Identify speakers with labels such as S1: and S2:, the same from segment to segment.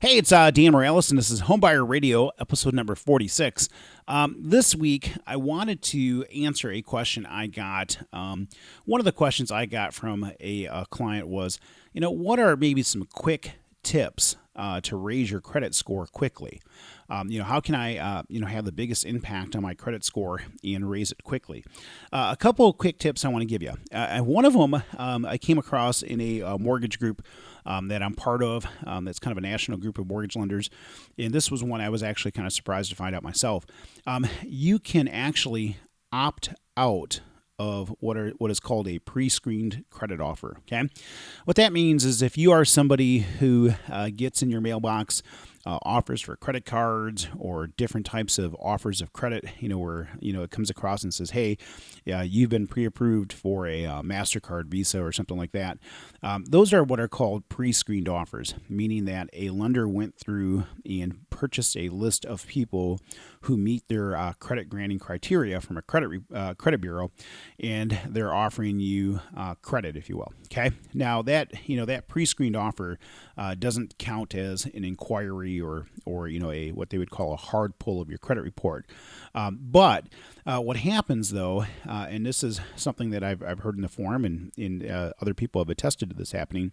S1: Hey, it's Dan Morales, and this is Homebuyer Radio, episode number 46. This week, I wanted to answer a question I got. One of the questions I got from a client was, what are maybe some quick tips to raise your credit score quickly? How can I, have the biggest impact on my credit score and raise it quickly? A couple of quick tips I want to give you. One of them I came across in a mortgage group that I'm part of. That's kind of a national group of mortgage lenders. And this was one I was actually kind of surprised to find out myself. You can actually opt out of what is called a pre-screened credit offer. Okay, what that means is if you are somebody who gets in your mailbox offers for credit cards or different types of offers of credit, where it comes across and says, hey, you've been pre-approved for a MasterCard, Visa, or something like that. Those are what are called pre-screened offers, meaning that a lender went through and purchased a list of people who meet their credit granting criteria from a credit bureau, and they're offering you credit, if you will. Okay. Now that pre-screened offer doesn't count as an inquiry or a what they would call a hard pull of your credit report. But what happens though, and this is something that I've heard in the forum and other people have attested to this happening,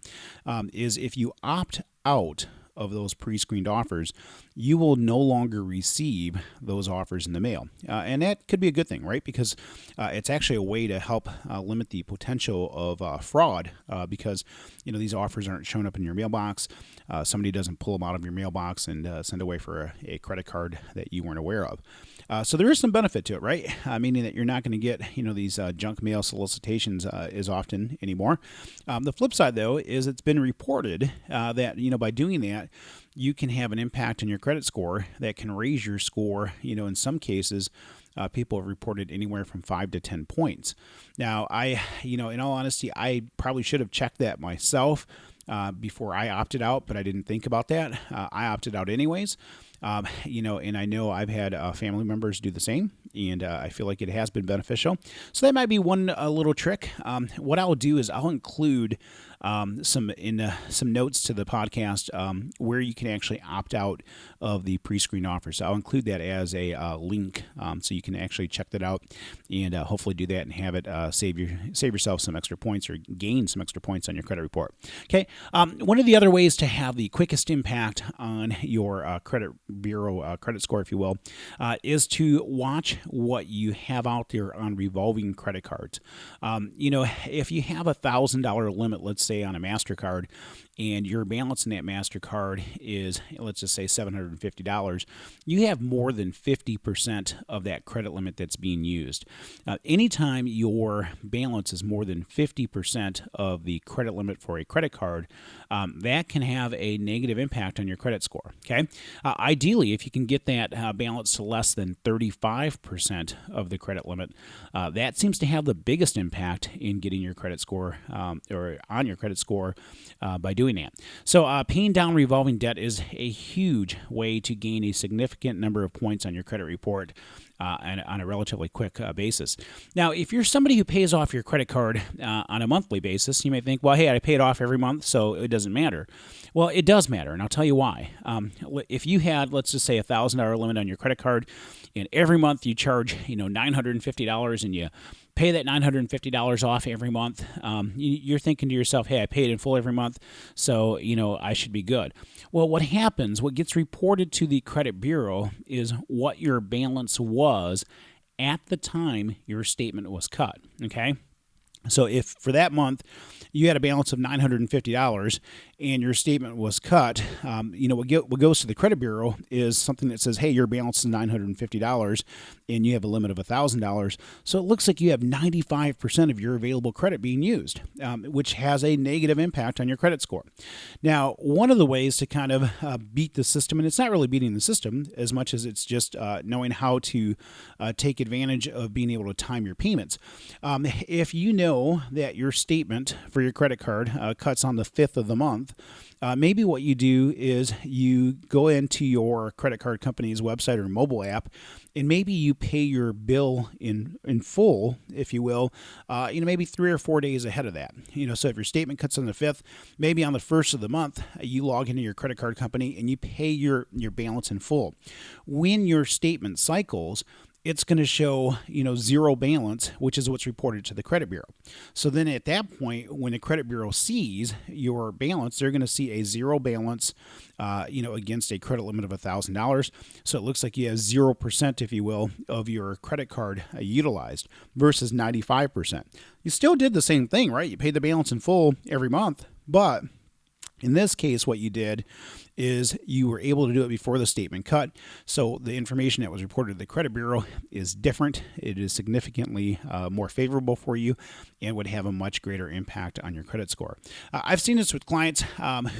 S1: is if you opt out of those pre-screened offers, you will no longer receive those offers in the mail. And that could be a good thing, right? Because it's actually a way to help limit the potential of fraud because, these offers aren't showing up in your mailbox. Somebody doesn't pull them out of your mailbox and send away for a credit card that you weren't aware of. So there is some benefit to it, right? Meaning that you're not going to get, these junk mail solicitations as often anymore. The flip side, though, is it's been reported that, by doing that, you can have an impact on your credit score that can raise your score, in some cases. People have reported anywhere from 5 to 10 points. Now, in all honesty, I probably should have checked that myself before I opted out, but I didn't think about that. I opted out anyways. And I know I've had family members do the same, and I feel like it has been beneficial. So that might be one little trick. What I'll do is I'll include some notes to the podcast where you can actually opt out of the pre-screen offer. So I'll include that as a link, so you can actually check that out and hopefully do that and have it save yourself some extra points or gain some extra points on your credit report. Okay. One of the other ways to have the quickest impact on your credit bureau credit score, if you will, is to watch what you have out there on revolving credit cards. If you have $1,000 limit, let's say on a MasterCard, and your balance in that MasterCard is, let's just say $750, you have more than 50% of that credit limit that's being used. Anytime your balance is more than 50% of the credit limit for a credit card, that can have a negative impact on your credit score. Okay. Ideally, if you can get that balance to less than 35% of the credit limit, that seems to have the biggest impact in getting your credit score or on your credit score by doing that. So paying down revolving debt is a huge way to gain a significant number of points on your credit report and on a relatively quick basis. Now, if you're somebody who pays off your credit card on a monthly basis, you may think, well, hey, I pay it off every month, so it doesn't matter. Well, it does matter, and I'll tell you why. If you had, let's just say, $1,000 limit on your credit card, and every month you charge, $950, and you pay that $950 off every month, you're thinking to yourself, hey, I paid in full every month, so, I should be good. Well, what gets reported to the credit bureau is what your balance was at the time your statement was cut, okay? So if for that month you had a balance of $950 and your statement was cut, what goes to the credit bureau is something that says, hey, your balance is $950 and you have a limit of $1,000. So it looks like you have 95% of your available credit being used, which has a negative impact on your credit score. Now, one of the ways to kind of beat the system, and it's not really beating the system as much as it's just knowing how to take advantage of being able to time your payments. If you know know that your statement for your credit card cuts on the 5th of the month, maybe what you do is you go into your credit card company's website or mobile app, and maybe you pay your bill in full, if you will, maybe 3 or 4 days ahead of that. So if your statement cuts on the 5th, maybe on the 1st of the month, you log into your credit card company and you pay your balance in full. When your statement cycles, it's going to show, zero balance, which is what's reported to the credit bureau. So then at that point, when the credit bureau sees your balance, they're going to see a zero balance, against a credit limit of $1,000. So it looks like you have 0%, if you will, of your credit card utilized versus 95%. You still did the same thing, right? You paid the balance in full every month, but in this case, what you did is you were able to do it before the statement cut. So the information that was reported to the credit bureau is different. It is significantly more favorable for you and would have a much greater impact on your credit score. I've seen this with clients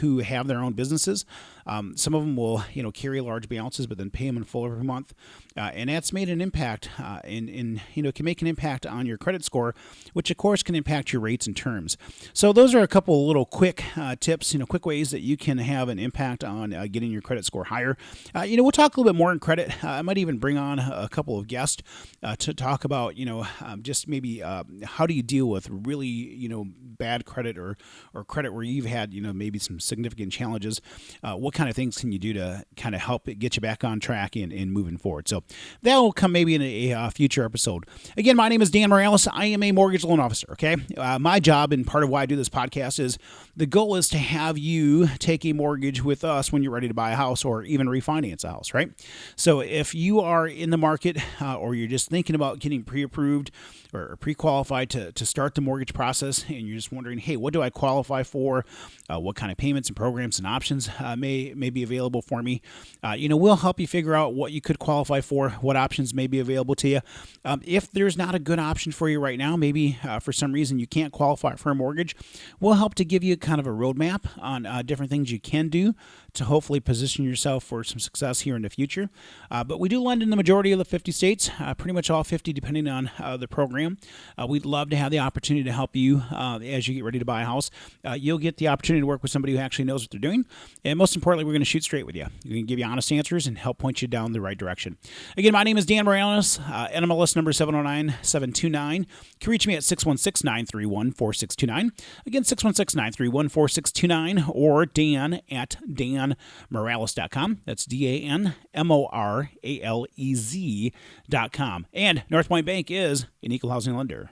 S1: who have their own businesses. Some of them will, carry large balances, but then pay them in full every month. And that's made an impact can make an impact on your credit score, which of course can impact your rates and terms. So those are a couple of little quick tips, quick ways that you can have an impact on getting your credit score higher. We'll talk a little bit more in credit. I might even bring on a couple of guests to talk about, just maybe how do you deal with really, bad credit or credit where you've had, maybe some significant challenges. What kind of things can you do to kind of help it get you back on track and moving forward? So that will come maybe in a future episode. Again, my name is Dan Morales. I am a mortgage loan officer. Okay. My job and part of why I do this podcast is the goal is to have you take a mortgage with us when you're ready to buy a house or even refinance a house, right? So if you are in the market or you're just thinking about getting pre-approved or pre-qualified to start the mortgage process and you're just wondering, hey, what do I qualify for? What kind of payments and programs and options may be available for me? We'll help you figure out what you could qualify for, what options may be available to you. If there's not a good option for you right now, maybe for some reason you can't qualify for a mortgage, we'll help to give you kind of a roadmap on different things you can do to hopefully position yourself for some success here in the future. But we do lend in the majority of the 50 states, pretty much all 50 depending on the program. We'd love to have the opportunity to help you as you get ready to buy a house. You'll get the opportunity to work with somebody who actually knows what they're doing. And most importantly, we're going to shoot straight with you. We're going to give you honest answers and help point you down the right direction. Again, my name is Dan Morales, NMLS number 709729. You can reach me at 616-931-4629. Again, 616-931-4629 or Dan at danmorales.com. That's DANMORALEZ.com. And North Point Bank is an equal housing lender.